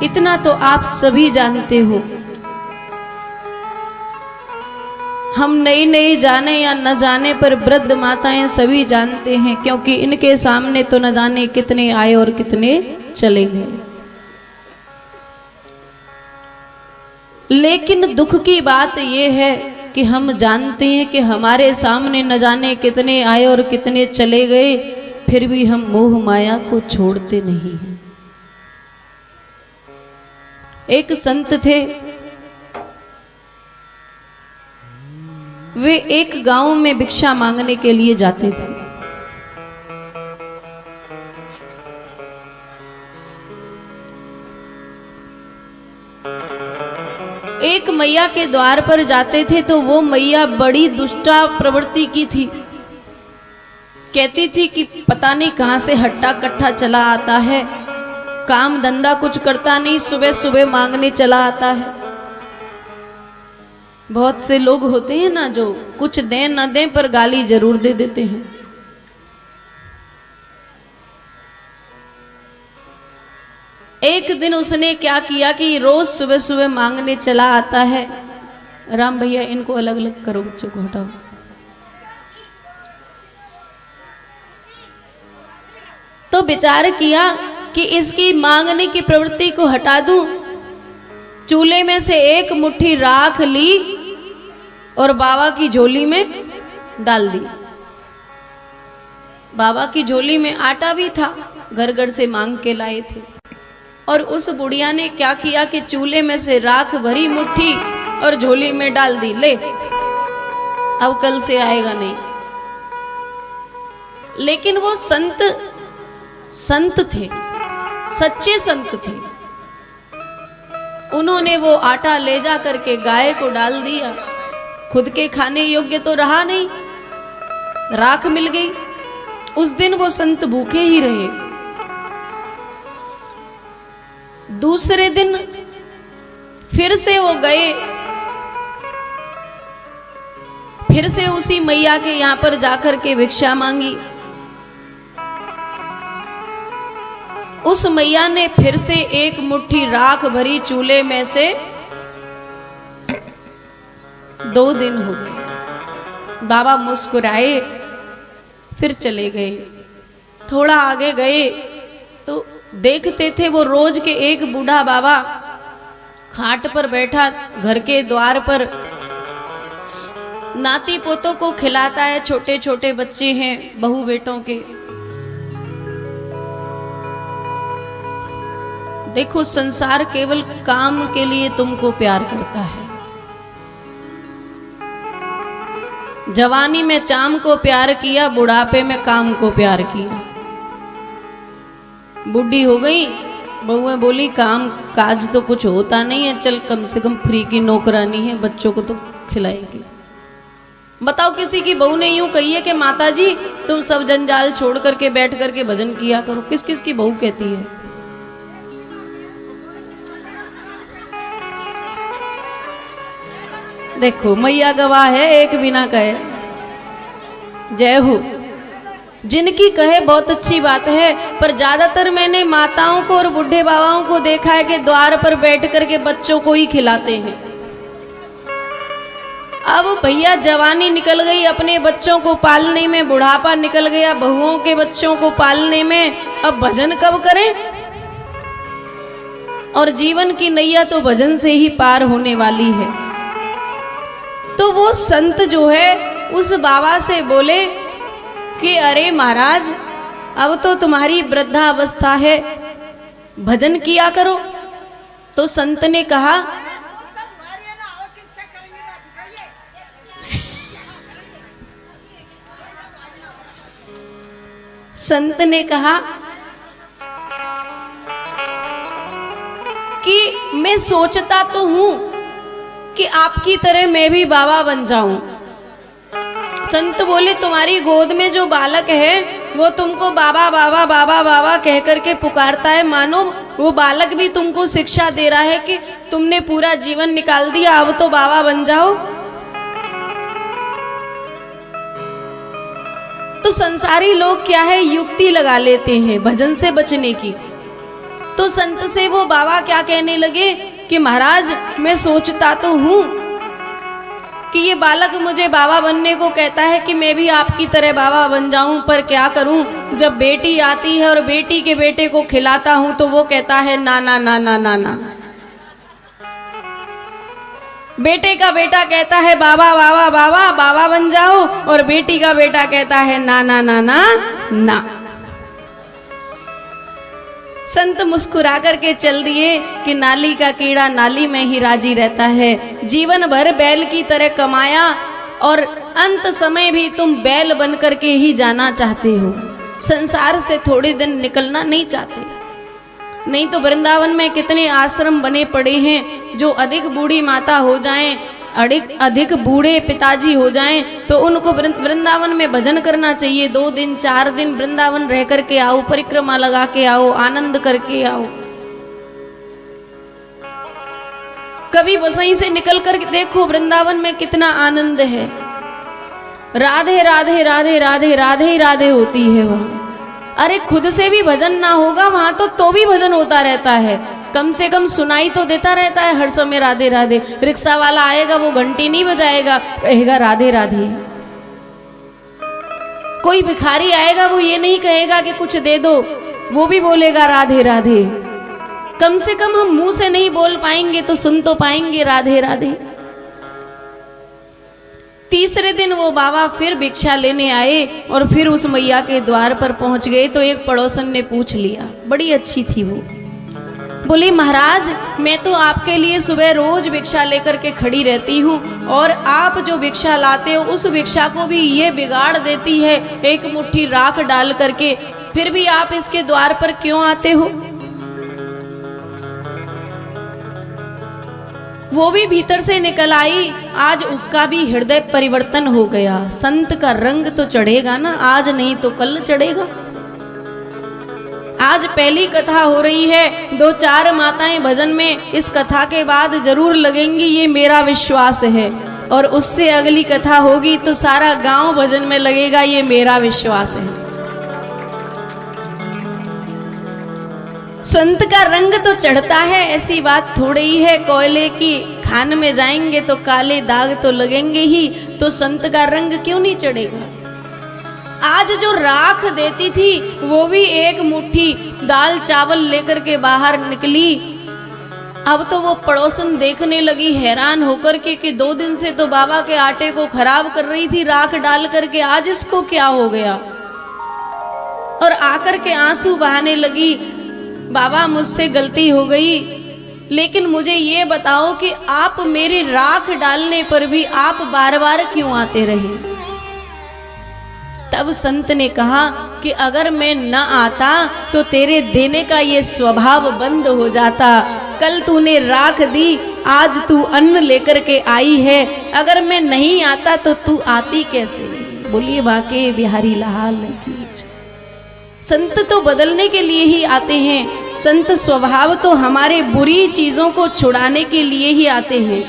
इतना तो आप सभी जानते हो। हम नई नई जाने या न जाने पर वृद्ध माताएं सभी जानते हैं, क्योंकि इनके सामने तो न जाने कितने आए और कितने चले गए। लेकिन दुख की बात यह है कि हम जानते हैं कि हमारे सामने न जाने कितने आए और कितने चले गए, फिर भी हम मोह माया को छोड़ते नहीं हैं। एक संत थे, वे एक गांव में भिक्षा मांगने के लिए जाते थे। एक मैया के द्वार पर जाते थे तो वो मैया बड़ी दुष्टा प्रवृत्ति की थी। कहती थी कि पता नहीं कहां से हट्टा कट्ठा चला आता है, काम धंधा कुछ करता नहीं, सुबह सुबह मांगने चला आता है। बहुत से लोग होते हैं ना जो कुछ दें न दें पर गाली जरूर दे देते हैं। एक दिन उसने क्या किया कि रोज सुबह सुबह मांगने चला आता है। राम भैया इनको अलग अलग करो, बच्चों को हटाओ। तो विचार किया कि इसकी मांगने की प्रवृत्ति को हटा दूं। चूल्हे में से एक मुट्ठी राख ली और बाबा की झोली में डाल दी। बाबा की झोली में आटा भी था, घर घर से मांग के लाए थे। और उस बुढ़िया ने क्या किया कि चूल्हे में से राख भरी मुट्ठी और झोली में डाल दी, ले अब कल से आएगा नहीं। लेकिन वो संत थे, सच्चे संत थे। उन्होंने वो आटा ले जा करके गाय को डाल दिया। खुद के खाने योग्य तो रहा नहीं, राख मिल गई। उस दिन वो संत भूखे ही रहे। दूसरे दिन फिर से वो गए, फिर से उसी मैया के यहां पर जाकर के भिक्षा मांगी। उस मैया ने फिर से एक मुट्ठी राख भरी चूल्हे में से 2 दिन हो गए। बाबा मुस्कुराए, फिर चले गए। थोड़ा आगे गए तो देखते थे वो रोज के एक बूढ़ा बाबा खाट पर बैठा घर के द्वार पर नाती पोतों को खिलाता है। छोटे छोटे बच्चे हैं बहू बेटों के। देखो संसार केवल काम के लिए तुमको प्यार करता है। जवानी में चाम को प्यार किया, बुढ़ापे में काम को प्यार किया। बुढ़ी हो गई, बहुएं बोली काम काज तो कुछ होता नहीं है, चल कम से कम फ्री की नौकरानी है, बच्चों को तो खिलाएगी। बताओ किसी की बहू ने यूं कही है कि माता जी तुम सब जंजाल छोड़ करके बैठ करके भजन किया करो? किस किस की बहू कहती है? देखो मैया गवाह है, एक बिना कहे जय हो। जिनकी कहे बहुत अच्छी बात है, पर ज्यादातर मैंने माताओं को और बुढ़े बाबाओं को देखा है कि द्वार पर बैठ करके बच्चों को ही खिलाते हैं। अब भैया जवानी निकल गई अपने बच्चों को पालने में, बुढ़ापा निकल गया बहुओं के बच्चों को पालने में, अब भजन कब करें? और जीवन की नैया तो भजन से ही पार होने वाली है। तो वो संत जो है उस बाबा से बोले कि अरे महाराज अब तो तुम्हारी वृद्धावस्था है, भजन किया करो। तो संत ने कहा कि मैं सोचता तो हूं कि आपकी तरह मैं भी बाबा बन जाऊं। संत बोले तुम्हारी गोद में जो बालक है वो तुमको बाबा बाबा बाबा बाबा कह करके पुकारता है, मानो वो बालक भी तुमको शिक्षा दे रहा है कि तुमने पूरा जीवन निकाल दिया, अब तो बाबा बन जाओ। तो संसारी लोग क्या है, युक्ति लगा लेते हैं भजन से बचने की। तो संत से वो बाबा क्या कहने लगे कि महाराज मैं सोचता तो हूं कि ये बालक मुझे बाबा बनने को कहता है कि मैं भी आपकी तरह बाबा बन जाऊं, पर क्या करूं, जब बेटी आती है और बेटी के बेटे को खिलाता हूं तो वो कहता है ना ना ना ना ना ना। बेटे का बेटा कहता है बाबा बाबा बाबा बाबा बन जाओ, और बेटी का बेटा कहता है ना ना ना ना ना। संत मुस्कुरा करके चल दिए कि नाली का कीड़ा नाली में ही राजी रहता है। जीवन भर बैल की तरह कमाया और अंत समय भी तुम बैल बन करके ही जाना चाहते हो, संसार से थोड़े दिन निकलना नहीं चाहते। नहीं तो वृंदावन में कितने आश्रम बने पड़े हैं, जो अधिक बूढ़ी माता हो जाएं, अधिक बूढ़े पिताजी हो जाएं तो उनको वृंदावन में भजन करना चाहिए। 2 दिन 4 दिन वृंदावन रह करके आओ, परिक्रमा लगा के आओ, आनंद करके आओ। कभी वसई से निकल कर देखो वृंदावन में कितना आनंद है। राधे राधे राधे राधे राधे ही राधे होती है वहां। अरे खुद से भी भजन ना होगा वहां तो भी भजन होता रहता है, कम से कम सुनाई तो देता रहता है हर समय राधे राधे। रिक्शा वाला आएगा वो घंटी नहीं बजाएगा, कहेगा राधे राधे। कोई भिखारी आएगा वो ये नहीं कहेगा कि कुछ दे दो, वो भी बोलेगा राधे राधे। कम से कम हम मुंह से नहीं बोल पाएंगे तो सुन तो पाएंगे राधे राधे। तीसरे दिन वो बाबा फिर भिक्षा लेने आए और फिर उस मैया के द्वार पर पहुंच गए तो एक पड़ोसन ने पूछ लिया, बड़ी अच्छी थी वो, बोली महाराज मैं तो आपके लिए सुबह रोज भिक्षा लेकर के खड़ी रहती हूँ और आप जो भिक्षा लाते हो उस भिक्षा को भी ये बिगाड़ देती है एक मुट्ठी राख डाल करके, फिर भी आप इसके द्वार पर क्यों आते हो? वो भी भीतर से निकल आई। आज उसका भी हृदय परिवर्तन हो गया। संत का रंग तो चढ़ेगा ना, आज नहीं तो कल चढ़ेगा। आज पहली कथा हो रही है, 2-4 माताएं भजन में इस कथा के बाद जरूर लगेंगी, ये मेरा विश्वास है। और उससे अगली कथा होगी तो सारा गांव भजन में लगेगा, ये मेरा विश्वास है। संत का रंग तो चढ़ता है, ऐसी बात थोड़ी ही है। कोयले की खान में जाएंगे तो काले दाग तो लगेंगे ही, तो संत का रंग क्यों नहीं चढ़ेगा? आज जो राख देती थी वो भी एक मुट्ठी दाल चावल लेकर के बाहर निकली। अब तो वो पड़ोसन देखने लगी हैरान होकर के कि 2 दिन से तो बाबा के आटे को खराब कर रही थी राख डाल करके, आज इसको क्या हो गया? और आकर के आंसू बहाने लगी, बाबा मुझसे गलती हो गई, लेकिन मुझे ये बताओ कि आप मेरी राख डालने पर भी आप बार बार क्यों आते रहे? तब संत ने कहा कि अगर मैं न आता तो तेरे देने का ये स्वभाव बंद हो जाता। कल तूने राख दी, आज तू अन्न लेकर के आई है, अगर मैं नहीं आता तो तू आती कैसे? बोलिए बाके बिहारी लाल की। संत तो बदलने के लिए ही आते हैं, संत स्वभाव तो हमारे बुरी चीजों को छुड़ाने के लिए ही आते हैं।